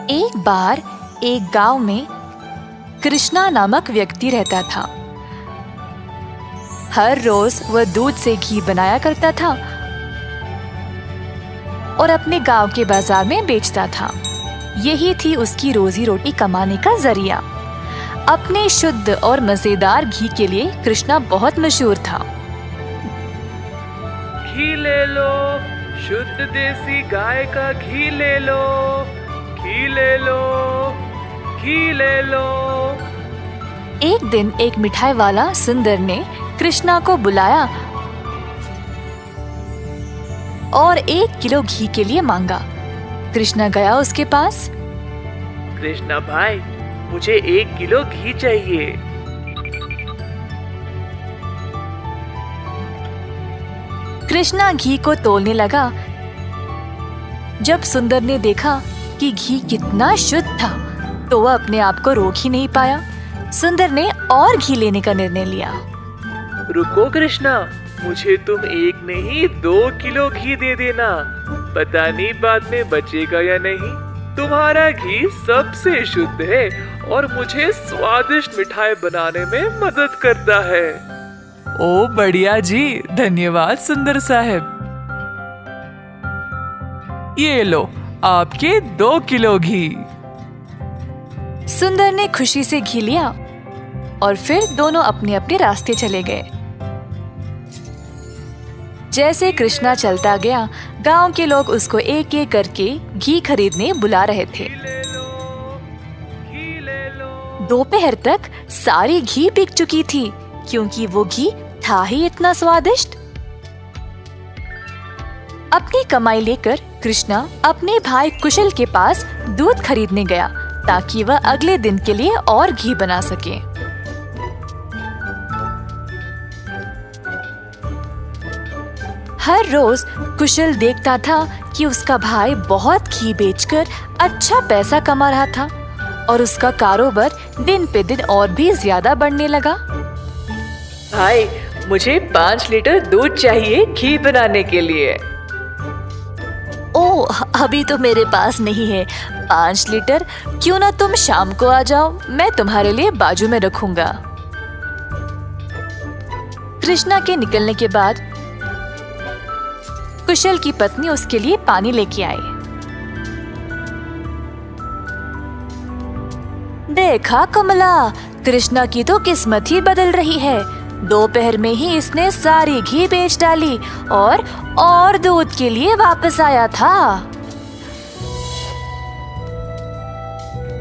एक बार एक गांव में कृष्णा नामक व्यक्ति रहता था। हर रोज वह दूध से घी बनाया करता था और अपने गांव के बाजार में बेचता था। यही थी उसकी रोजी रोटी कमाने का जरिया। अपने शुद्ध और मजेदार घी के लिए कृष्णा बहुत मशहूर था। घी ले लो, शुद्ध देसी गाय का घी ले लो, घी ले लो, घी ले लो। एक दिन एक मिठाई वाला सुंदर ने कृष्णा को बुलाया और 1 किलो घी के लिए मांगा। कृष्णा गया उसके पास। कृष्णा भाई, मुझे 1 किलो घी चाहिए। कृष्णा घी को तोलने लगा। जब सुंदर ने देखा कि घी कितना शुद्ध था तो वह अपने आप को रोक ही नहीं पाया। सुंदर ने और घी लेने का निर्णय लिया। रुको कृष्णा, मुझे तुम 1 नहीं 2 किलो घी दे देना। पता नहीं बाद में बचेगा या नहीं। तुम्हारा घी सबसे शुद्ध है और मुझे स्वादिष्ट मिठाई बनाने में मदद करता है। ओ बढ़िया जी, धन्यवाद सुंदर साहब। ये लो आपके 2 किलो घी। सुंदर ने खुशी से घी लिया और फिर दोनों अपने अपने रास्ते चले गए। जैसे कृष्णा चलता गया, गांव के लोग उसको एक एक करके घी खरीदने बुला रहे थे। दोपहर तक सारी घी बिक चुकी थी क्योंकि वो घी था ही इतना स्वादिष्ट। अपनी कमाई लेकर कृष्णा अपने भाई कुशल के पास दूध खरीदने गया ताकि वह अगले दिन के लिए और घी बना सके। हर रोज कुशल देखता था कि उसका भाई बहुत घी बेचकर अच्छा पैसा कमा रहा था और उसका कारोबार दिन पे दिन और भी ज्यादा बढ़ने लगा। भाई, मुझे 5 लीटर दूध चाहिए घी बनाने के लिए। ओह, अभी तो मेरे पास नहीं है 5 लीटर। क्यों ना तुम शाम को आ जाओ, मैं तुम्हारे लिए बाजू में रखूंगा। कृष्णा के निकलने के बाद कुशल की पत्नी उसके लिए पानी लेके आई। देखा कमला, कृष्णा की तो किस्मत ही बदल रही है। दोपहर में ही इसने सारी घी बेच डाली और दूध के लिए वापस आया था।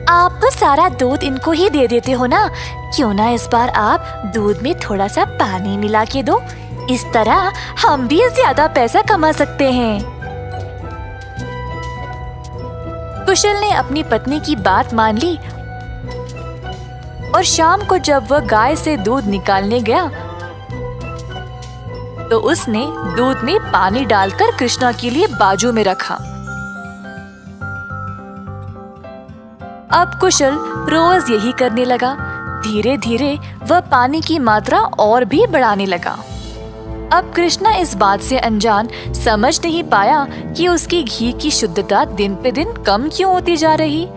आप तो सारा दूध इनको ही दे देते हो ना, क्यों ना इस बार आप दूध में थोड़ा सा पानी मिला के दो। इस तरह हम भी ज्यादा पैसा कमा सकते हैं। कुशल ने अपनी पत्नी की बात मान ली और शाम को जब वह गाय से दूध निकालने गया तो उसने दूध में पानी डालकर कृष्णा के लिए बाजू में रखा। अब कुशल रोज यही करने लगा। धीरे धीरे वह पानी की मात्रा और भी बढ़ाने लगा। अब कृष्णा इस बात से अनजान समझ नहीं पाया कि उसकी घी की शुद्धता दिन पे दिन कम क्यों होती जा रही।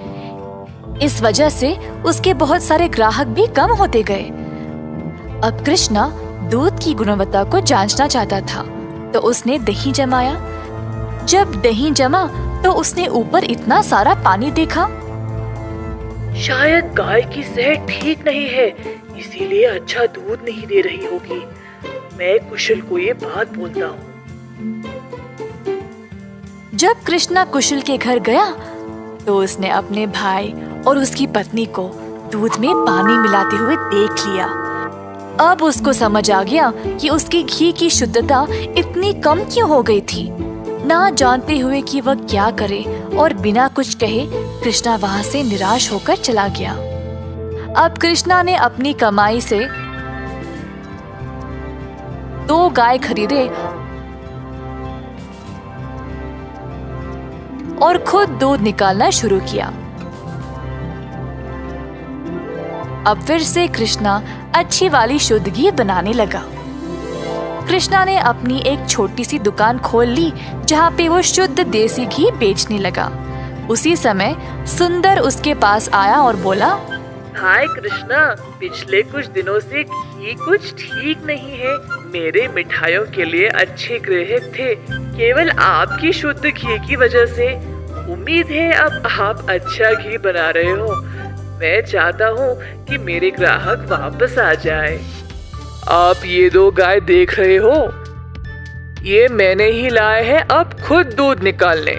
इस वजह से उसके बहुत सारे ग्राहक भी कम होते गए। अब कृष्णा दूध की गुणवत्ता को जांचना चाहता था तो उसने दही जमाया। जब दही जमा तो उसने ऊपर इतना सारा पानी देखा। शायद गाय की सेहत ठीक नहीं है, इसीलिए अच्छा दूध नहीं दे रही होगी। मैं कुशल को ये बात बोलता हूँ। जब कृष्णा कुशल के घर गया तो उसने अपने भाई और उसकी पत्नी को दूध में पानी मिलाते हुए देख लिया। अब उसको समझ आ गया कि उसकी घी की शुद्धता इतनी कम क्यों हो गई थी। ना जानते हुए कि वह क्या करे और बिना कुछ कहे कृष्णा वहां से निराश होकर चला गया। अब कृष्णा ने अपनी कमाई से 2 गाय खरीदे और खुद दूध निकालना शुरू किया। अब फिर से कृष्णा अच्छी वाली शुद्ध घी बनाने लगा। कृष्णा ने अपनी एक छोटी सी दुकान खोल ली जहाँ पे वो शुद्ध देसी घी बेचने लगा। उसी समय सुंदर उसके पास आया और बोला, हाय कृष्णा, पिछले कुछ दिनों से घी कुछ ठीक नहीं है। मेरे मिठाइयों के लिए अच्छे ग्राहक थे, केवल आपकी शुद्ध घी की वजह से। उम्मीद है अब आप अच्छा घी बना रहे हो। मैं चाहता हूँ कि मेरे ग्राहक वापस आ जाए। आप ये 2 गाय देख रहे हो, ये मैंने ही लाए हैं अब खुद दूध निकालने।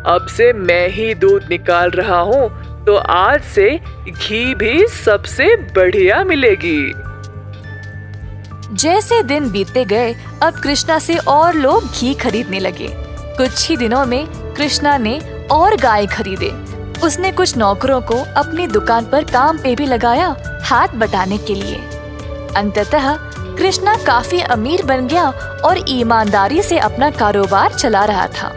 अब से मैं ही दूध निकाल रहा हूँ, तो आज से घी भी सबसे बढ़िया मिलेगी। जैसे दिन बीतते गए, अब कृष्णा से और लोग घी खरीदने लगे। कुछ ही दिनों में कृष्णा ने और गाय खरीदे। उसने कुछ नौकरों को अपनी दुकान पर काम पे भी लगाया, हाथ बटाने के लिए। अंततः कृष्णा काफी अमीर बन गया और ईमानदारी से अपना कारोबार चला रहा था।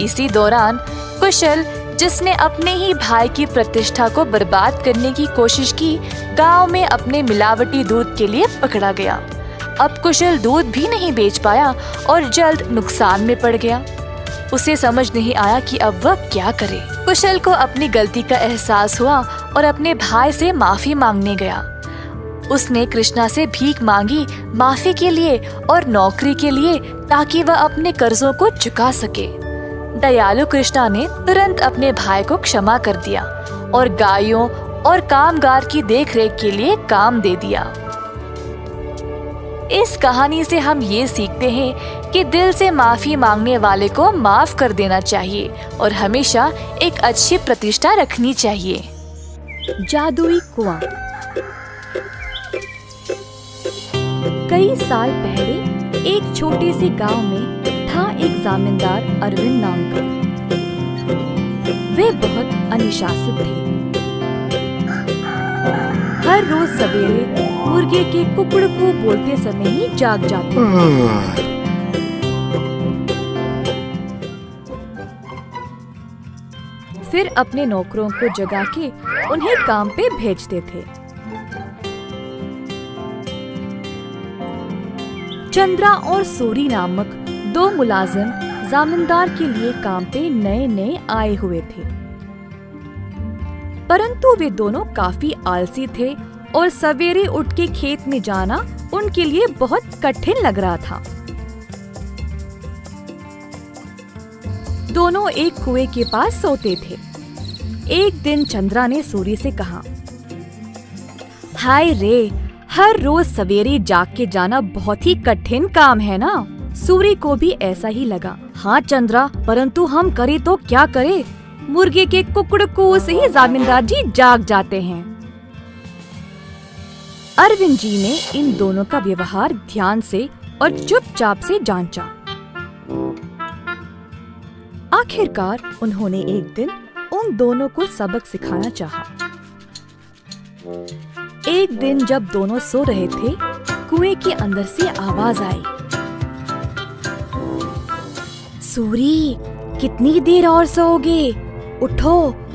इसी दौरान कुशल, जिसने अपने ही भाई की प्रतिष्ठा को बर्बाद करने की कोशिश की, गांव में अपने मिलावटी दूध के लिए पकड़ा गया। अब कुशल दूध भी नहीं बेच पाया और जल्द नुकसान में पड़ गया। उसे समझ नहीं आया कि अब वह क्या करे। कुशल को अपनी गलती का एहसास हुआ और अपने भाई से माफी मांगने गया। उसने कृष्णा से भीख मांगी माफी के लिए और नौकरी के लिए, ताकि वह अपने कर्जों को चुका सके। दयालु कृष्णा ने तुरंत अपने भाई को क्षमा कर दिया और गायों और कामगार की देखरेख के लिए काम दे दिया। इस कहानी से हम ये सीखते हैं कि दिल से माफी मांगने वाले को माफ कर देना चाहिए और हमेशा एक अच्छी प्रतिष्ठा रखनी चाहिए। जादुई कुआं। कई साल पहले एक छोटे से गांव में था एक जमींदार अरविंद नाम का। वे बहुत अनुशासित थे। हर रोज सवेरे मुर्गे के कुकड़ को बोलते समय ही जाग जाते थे। फिर अपने नौकरों को जगा के उन्हें काम पे भेजते थे। चंद्रा और सूरी नामक 2 मुलाजिम जमींदार के लिए काम पे नए नए आए हुए थे, परंतु वे दोनों काफी आलसी थे और सवेरे उठ के खेत में जाना उनके लिए बहुत कठिन लग रहा था। दोनों एक कुएं के पास सोते थे। एक दिन चंद्रा ने सूरी से कहा, हाय रे, हर रोज सवेरे जाग के जाना बहुत ही कठिन काम है ना। सूरी को भी ऐसा ही लगा। हाँ चंद्रा, परंतु हम करे तो क्या करे, मुर्गे के कुकड़ को से ही जमींदार जी जाग जाते हैं। अरविंद जी ने इन दोनों का व्यवहार ध्यान से और चुपचाप से जांचा। आखिरकार उन्होंने एक दिन उन दोनों को सबक सिखाना चाहा। एक दिन जब दोनों सो रहे थे, कुएं के अंदर से आवाज आई, सूरी, कितनी देर और सोओगे? उठो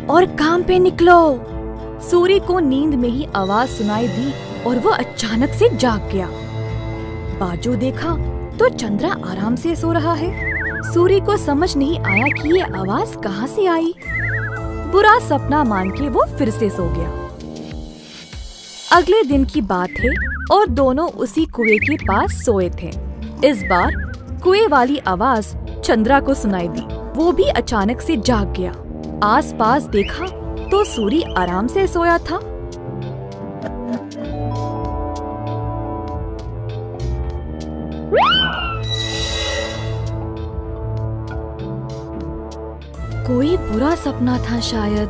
और काम पे निकलो। सूरी को नींद में ही आवाज सुनाई दी और वो अचानक से जाग गया। बाजू देखा तो चंद्रा आराम से सो रहा है। सूरी को समझ नहीं आया कि ये आवाज कहाँ से आई। बुरा सपना मान के वो फिर से सो गया। अगले दिन की बात है और दोनों उसी कुएं के पास सोए थे। इस बार कुएं वाली आवाज चंद्रा को सुनाई दी। वो भी अचानक से जाग गया। आसपास देखा तो सूरी आराम से सोया था। कोई बुरा सपना था शायद,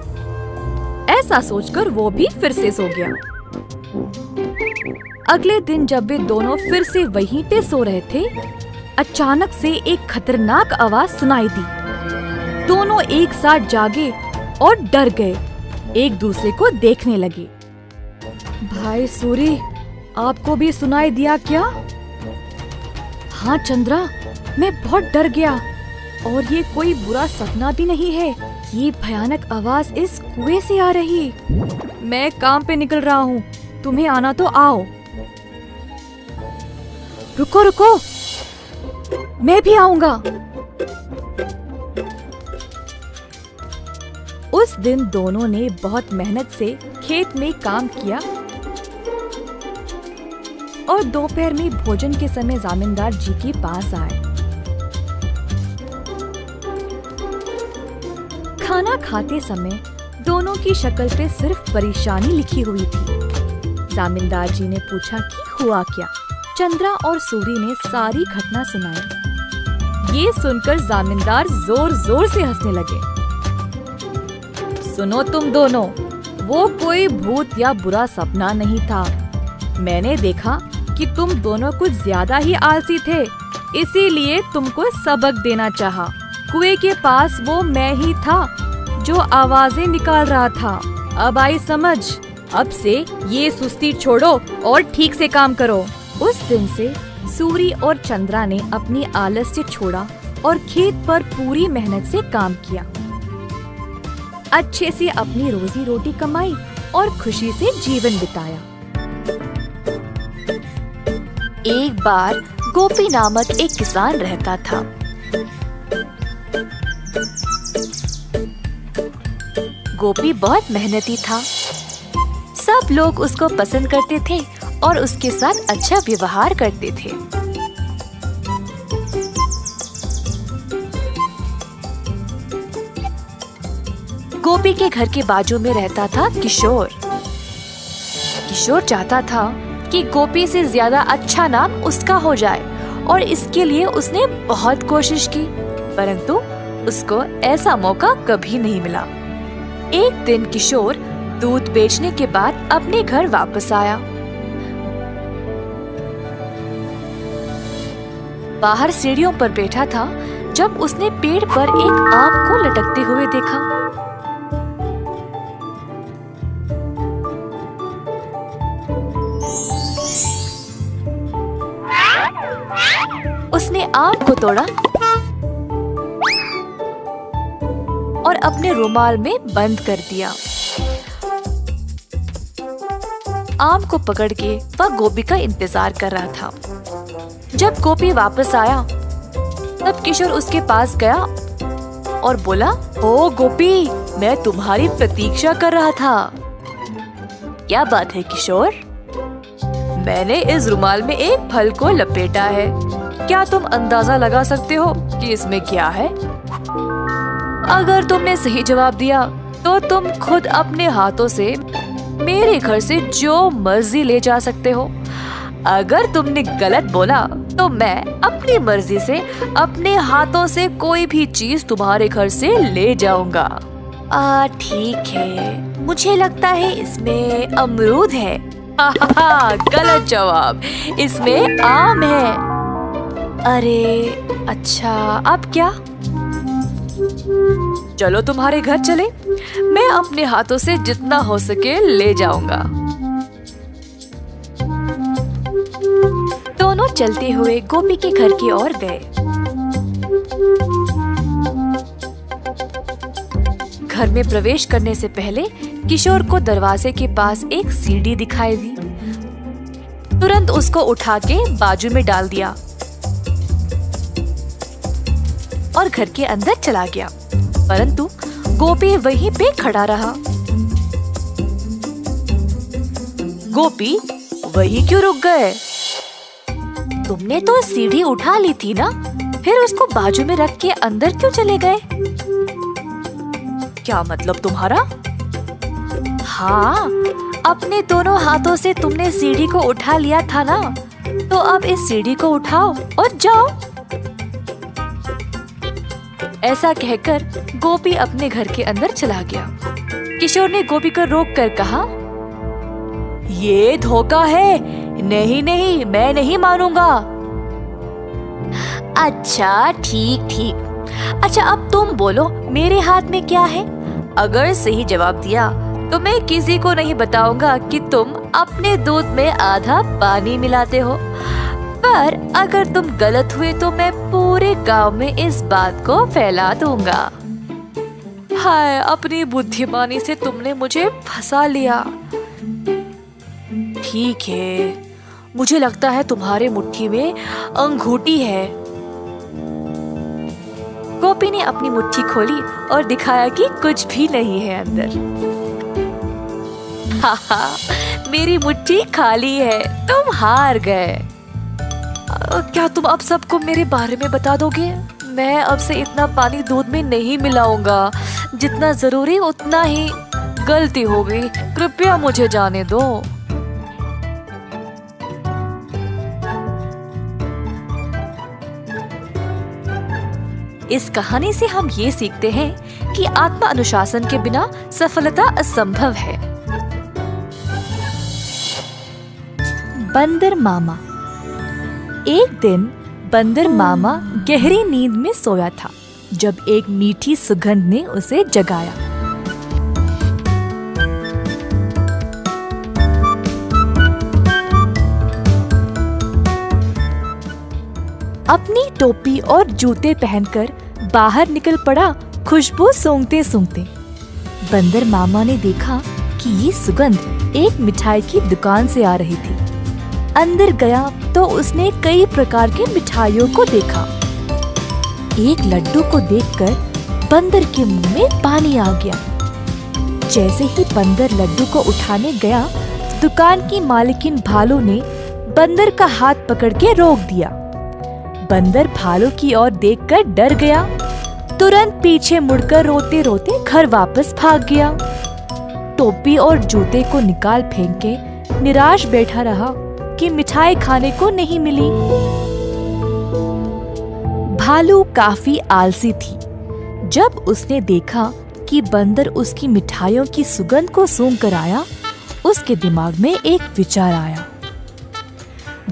ऐसा सोचकर वो भी फिर से सो गया। अगले दिन जब वे दोनों फिर से वहीं पे सो रहे थे, अचानक से एक खतरनाक आवाज सुनाई दी। दोनों एक साथ जागे और डर गए, एक दूसरे को देखने लगे। भाई सूरी, आपको भी सुनाई दिया क्या? हाँ चंद्रा, मैं बहुत डर गया और ये कोई बुरा सपना भी नहीं है। ये भयानक आवाज इस कुएं से आ रही। मैं काम पे निकल रहा हूँ, तुम्हें आना तो आओ। रुको रुको, मैं भी आऊंगा। दिन दोनों ने बहुत मेहनत से खेत में काम किया और दोपहर में भोजन के समय जमींदार जी के पास आए। खाना खाते समय दोनों की शक्ल पे सिर्फ परेशानी लिखी हुई थी। जमींदार जी ने पूछा कि हुआ क्या। चंद्रा और सूरी ने सारी घटना सुनाई। ये सुनकर जमींदार जोर जोर से हंसने लगे। सुनो तुम दोनों, वो कोई भूत या बुरा सपना नहीं था। मैंने देखा कि तुम दोनों कुछ ज्यादा ही आलसी थे, इसीलिए तुमको सबक देना चाहा। कुएं के पास वो मैं ही था जो आवाजें निकाल रहा था। अब आई समझ। अब से ये सुस्ती छोड़ो और ठीक से काम करो। उस दिन से सूरी और चंद्रा ने अपनी आलस्य छोड़ा और खेत पर पूरी मेहनत से काम किया। अच्छे से अपनी रोजी रोटी कमाई और खुशी से जीवन बिताया। एक बार गोपी नामक एक किसान रहता था। गोपी बहुत मेहनती था। सब लोग उसको पसंद करते थे और उसके साथ अच्छा व्यवहार करते थे। गोपी के घर के बाजू में रहता था किशोर। किशोर चाहता था कि गोपी से ज्यादा अच्छा नाम उसका हो जाए और इसके लिए उसने बहुत कोशिश की, परंतु उसको ऐसा मौका कभी नहीं मिला। एक दिन किशोर दूध बेचने के बाद अपने घर वापस आया। बाहर सीढ़ियों पर बैठा था जब उसने पेड़ पर एक आम को लटकते हुए देखा। उसने आम को तोड़ा और अपने रुमाल में बंद कर दिया। आम को पकड़ के वह गोपी का इंतजार कर रहा था। जब गोपी वापस आया तब किशोर उसके पास गया और बोला, ओ गोपी, मैं तुम्हारी प्रतीक्षा कर रहा था। क्या बात है किशोर? मैंने इस रुमाल में एक फल को लपेटा है। क्या तुम अंदाजा लगा सकते हो कि इसमें क्या है? अगर तुमने सही जवाब दिया तो तुम खुद अपने हाथों से मेरे घर से जो मर्जी ले जा सकते हो। अगर तुमने गलत बोला तो मैं अपनी मर्जी से अपने हाथों से कोई भी चीज तुम्हारे घर से ले जाऊंगा। ठीक है, मुझे लगता है इसमें अमरूद है। गलत जवाब, इसमें आम है। अरे अच्छा, अब क्या? चलो तुम्हारे घर चले, मैं अपने हाथों से जितना हो सके ले जाऊंगा। दोनों चलते हुए गोपी के घर की ओर गए। घर में प्रवेश करने से पहले किशोर को दरवाजे के पास एक सीढ़ी दिखाई दी। तुरंत उसको उठा के बाजू में डाल दिया और घर के अंदर चला गया, परंतु गोपी वहीं पे खड़ा रहा। गोपी, वहीं क्यों रुक गए? तुमने तो सीढ़ी उठा ली थी ना, फिर उसको बाजू में रख के अंदर क्यों चले गए? क्या मतलब तुम्हारा? हाँ, अपने दोनों हाथों से तुमने सीढ़ी को उठा लिया था ना, तो अब इस सीढ़ी को उठाओ और जाओ। ऐसा कहकर गोपी अपने घर के अंदर चला गया। किशोर ने गोपी को रोककर कहा, ये धोखा है, नहीं नहीं, मैं नहीं मानूंगा। अच्छा ठीक ठीक, अच्छा अब तुम बोलो, मेरे हाथ में क्या है? अगर सही जवाब दिया तो मैं किसी को नहीं बताऊंगा कि तुम अपने दूध में आधा पानी मिलाते हो, पर अगर तुम गलत हुए तो मैं पूरे गांव में इस बात को फैला दूंगा। हाय, अपनी बुद्धिमानी से तुमने मुझे फंसा लिया। ठीक है, मुझे लगता है तुम्हारे मुट्ठी में अंगूठी है। गोपी टोपी ने अपनी मुट्ठी खोली और दिखाया कि कुछ भी नहीं है अंदर। हाहा, मेरी मुट्ठी खाली है, तुम हार गए। क्या तुम अब सबको मेरे बारे में बता दोगे? मैं अब से इतना पानी दूध में नहीं मिलाऊंगा, जितना जरूरी उतना ही। गलती हो गई, कृपया मुझे जाने दो। इस कहानी से हम ये सीखते हैं कि आत्म अनुशासन के बिना सफलता असंभव है। बंदर मामा। एक दिन बंदर मामा गहरी नींद में सोया था जब एक मीठी सुगंध ने उसे जगाया। अपनी टोपी और जूते पहनकर बाहर निकल पड़ा खुशबू सूंघते सूंघते। बंदर मामा ने देखा कि ये सुगंध एक मिठाई की दुकान से आ रही थी। अंदर गया तो उसने कई प्रकार की मिठाइयों को देखा। एक लड्डू को देखकर बंदर के मुंह में पानी आ गया। जैसे ही बंदर लड्डू को उठाने गया, दुकान की मालकिन भालू ने बंदर का हाथ पकड़ के रोक दिया। बंदर भालू की ओर देखकर डर गया, तुरंत पीछे मुड़कर रोते रोते घर वापस भाग गया। टोपी और जूते को निकाल फेंक के निराश बैठा रहा कि मिठाई खाने को नहीं मिली। भालू काफी आलसी थी। जब उसने देखा कि बंदर उसकी मिठाइयों की सुगंध को सूंघ कर आया, उसके दिमाग में एक विचार आया।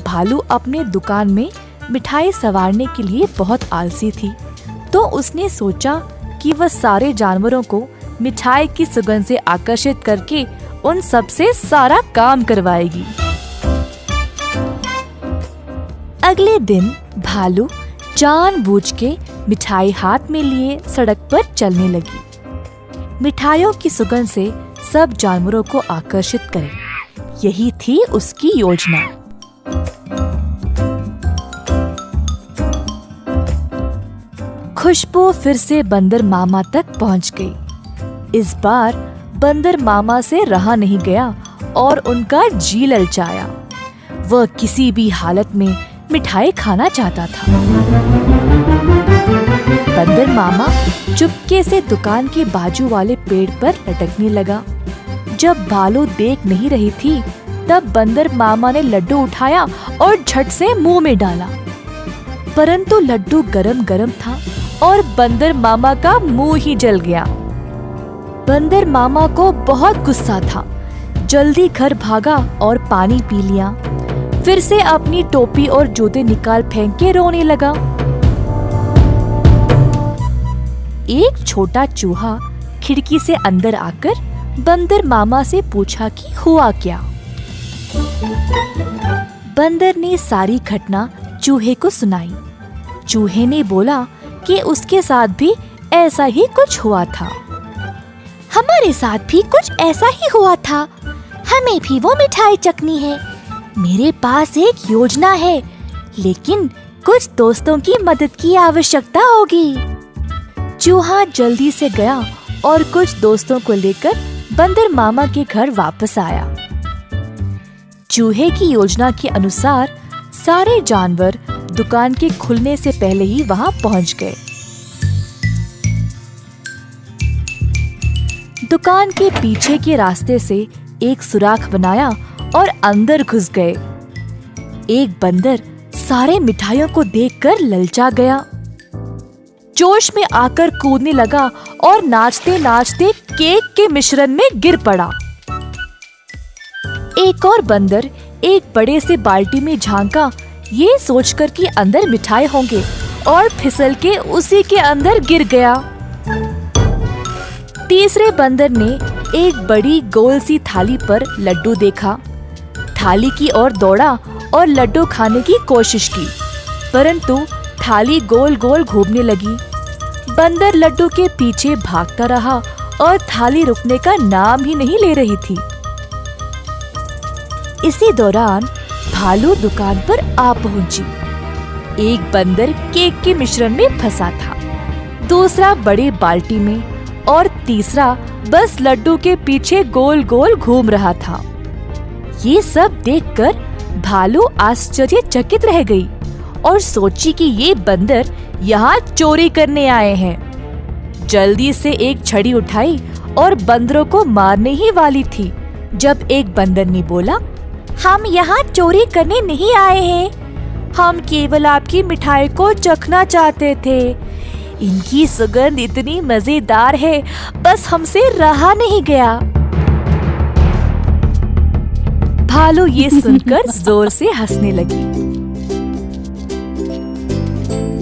भालू अपने दुकान में मिठाई संवारने के लिए बहुत आलसी थी, तो उसने सोचा कि वह सारे जानवरों को मिठाई की सुगंध से आकर्षित करके उन सब से सारा काम करवाएगी। अगले दिन भालू जानबूझ के मिठाई हाथ में लिए सड़क पर चलने लगी। मिठाइयों की सुगंध से सब जानवरों को आकर्षित करे, यही थी उसकी योजना। खुशबू फिर से बंदर मामा तक पहुंच गई। इस बार बंदर मामा से रहा नहीं गया और उनका जी ललचाया। वह किसी भी हालत में मिठाई खाना चाहता था। बंदर मामा चुपके से दुकान के बाजू वाले पेड़ पर लटकने लगा। जब भालू देख नहीं रही थी, तब बंदर मामा ने लड्डू उठाया और झट से मुंह में डाला। परंतु लड्डू गरम गरम था और बंदर मामा का मुंह ही जल गया। बंदर मामा को बहुत गुस्सा था। जल्दी घर भागा और पानी पी लिया। फिर से अपनी टोपी और जूते निकाल फेंक के रोने लगा। एक छोटा चूहा खिड़की से अंदर आकर बंदर मामा से पूछा कि हुआ क्या। बंदर ने सारी घटना चूहे को सुनाई। चूहे ने बोला कि उसके साथ भी ऐसा ही कुछ हुआ था। हमारे साथ भी कुछ ऐसा ही हुआ था। हमें भी वो मिठाई चखनी है। मेरे पास एक योजना है, लेकिन कुछ दोस्तों की मदद की आवश्यकता होगी। चूहा जल्दी से गया और कुछ दोस्तों को लेकर बंदर मामा के घर वापस आया। चूहे की योजना के अनुसार सारे जानवर दुकान के खुलने से पहले ही वहां पहुंच गए। दुकान के पीछे के रास्ते से एक सुराख बनाया और अंदर घुस गए। एक बंदर सारे मिठाइयों को देखकर ललचा गया। जोश में आकर कूदने लगा और नाचते नाचते केक के मिश्रण में गिर पड़ा। एक और बंदर एक बड़े से बाल्टी में झांका, ये सोचकर कि अंदर मिठाई होंगे, और फिसल के उसी के अंदर गिर गया। तीसरे बंदर ने एक बड़ी गोल सी थाली पर लड्डू देखा। थाली की ओर दौड़ा और लड्डू खाने की कोशिश की, परंतु थाली गोल गोल घूमने लगी। बंदर लड्डू के पीछे भागता रहा और थाली रुकने का नाम ही नहीं ले रही थी। इसी दौरान भालू दुकान पर आ पहुंची। एक बंदर केक के मिश्रण में फंसा था। दूसरा बड़ी बाल्टी में और तीसरा बस लड्डू के पीछे गोल गोल घूम रहा था। ये सब देखकर भालू आश्चर्यचकित रह गई और सोची कि ये बंदर यहाँ चोरी करने आए हैं। जल्दी से एक छड़ी उठाई और बंदरों को मारने ही वाली थी, जब एक बंदर ने बोला, हम यहाँ चोरी करने नहीं आए हैं, हम केवल आपकी मिठाई को चखना चाहते थे। इनकी सुगंध इतनी मजेदार है, बस हमसे रहा नहीं गया। भालू ये सुनकर जोर से हंसने लगी।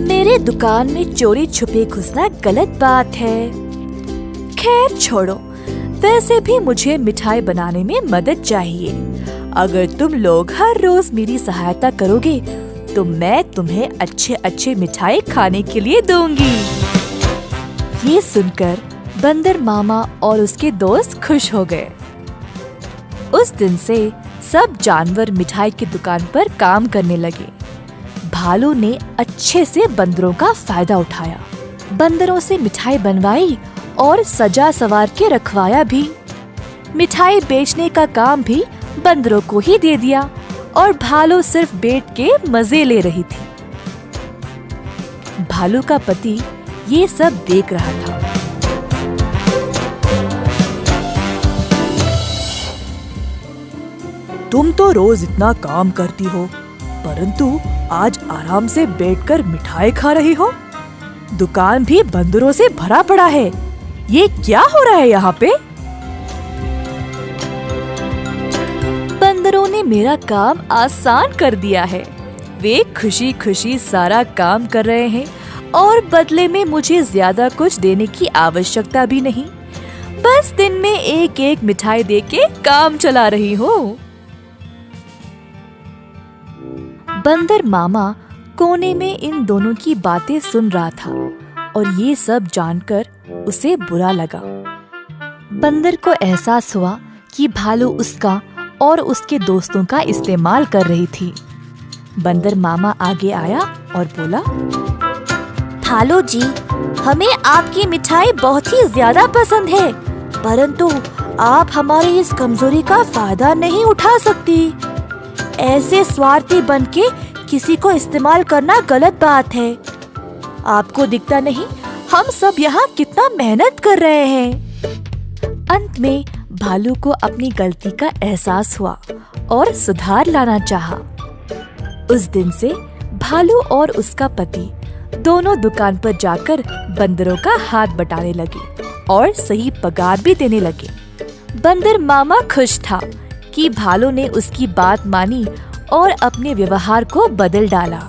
मेरे दुकान में चोरी छुपे घुसना गलत बात है। खैर छोड़ो, वैसे भी मुझे मिठाई बनाने में मदद चाहिए। अगर तुम लोग हर रोज मेरी सहायता करोगे तो मैं तुम्हें अच्छे अच्छे मिठाई खाने के लिए दूंगी। ये सुनकर बंदर मामा और उसके दोस्त खुश हो गए। उस दिन से सब जानवर मिठाई की दुकान पर काम करने लगे। भालू ने अच्छे से बंदरों का फायदा उठाया, बंदरों से मिठाई बनवाई और सजा सवार के रखवाया भी। मिठाई बेचने का काम भी बंदरों को ही दे दिया और भालू सिर्फ बैठ के मजे ले रही थी। भालू का पति ये सब देख रहा था। तुम तो रोज इतना काम करती हो, परंतु आज आराम से बैठकर मिठाई खा रही हो। दुकान भी बंदरों से भरा पड़ा है। ये क्या हो रहा है यहाँ पे? बंदरों ने मेरा काम आसान कर दिया है। वे खुशी खुशी सारा काम कर रहे हैं और बदले में मुझे ज्यादा कुछ देने की आवश्यकता भी नहीं। बस दिन में एक एक मिठाई देके काम चला रही हूँ। बंदर मामा कोने में इन दोनों की बातें सुन रहा था और ये सब जानकर उसे बुरा लगा। बंदर को एहसास हुआ कि भालू उसका और उसके दोस्तों का इस्तेमाल कर रही थी। बंदर मामा आगे आया और बोला, भालू जी, हमें आपकी मिठाई बहुत ही ज्यादा पसंद है, परंतु आप हमारी इस कमजोरी का फायदा नहीं उठा सकती। ऐसे स्वार्थी बनके किसी को इस्तेमाल करना गलत बात है। आपको दिखता नहीं हम सब यहाँ कितना मेहनत कर रहे हैं। अंत में भालू को अपनी गलती का एहसास हुआ और सुधार लाना चाहा। उस दिन से भालू और उसका पति दोनों दुकान पर जाकर बंदरों का हाथ बटाने लगे और सही पगार भी देने लगे। बंदर मामा खुश था कि भालू ने उसकी बात मानी और अपने व्यवहार को बदल डाला।